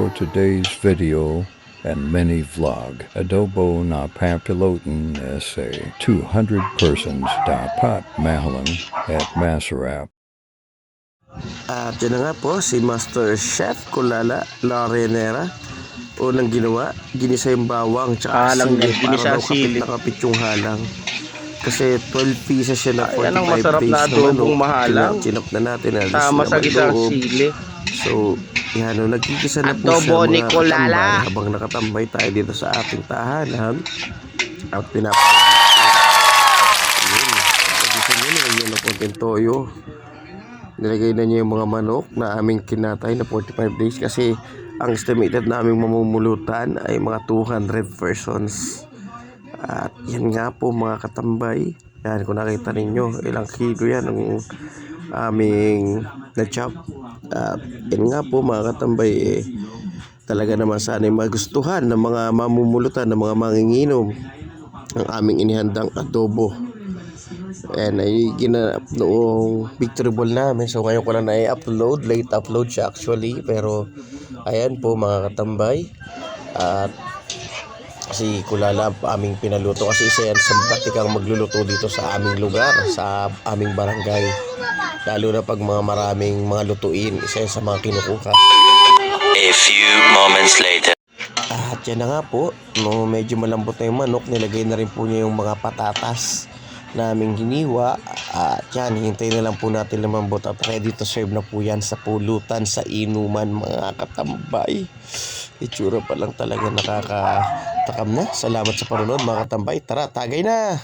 for today's video and mini vlog. Adobo na papilotin sa 200 persons dapat mahalang at masarap. At yan na nga po si Master Chef Kulala Larenera. Unang ginawa, ginisa yung bawang tsaka sili para daw kapit yung halang. Kasi 12 pieces siya na 45 days na adobong mahalang. Chinop na natin. Tama sa gisang sili. So, yan, nagkikisa na po Adobo siya ni mga Kulala. katambay habang nakatambay tayo dito sa ating tahanan. At pinapalala yun. Pag-isa nyo, nilagyan na po yung toyo. Nilagay na niya yung mga manok na aming kinatay na 45 days kasi ang estimated naming mamumulutan ay mga 200 persons. At yan nga po mga katambay. Yan, kung nakita ninyo, ilang kilo yan ang aming na-chop. At yan nga po mga katambay, talaga naman sana magustuhan ng mga mamumulutan, ng mga manginginom ang aming inihandang adobo. And ay ginanap noong victory ball namin. So ngayon ko lang na-upload. Late upload siya actually. Pero ayan po mga katambay. At si Kulala aming pinaluto. Kasi isa yan sa batikang magluluto dito sa aming lugar. Sa aming barangay. Lalo na pag mga maraming mga lutuin. Isa yan sa mga kinukuha. A few moments later. At yan na nga po. No, medyo malambot na yung manok. Nilagay na rin po niya yung mga patatas naming hiniwa. At yan, hintay na lang po natin lumambot at ready to serve na po yan sa pulutan, sa inuman mga katambay. Itsura pa lang talaga nakakatakam na. Salamat sa panonood mga katambay. Tara, tagay na!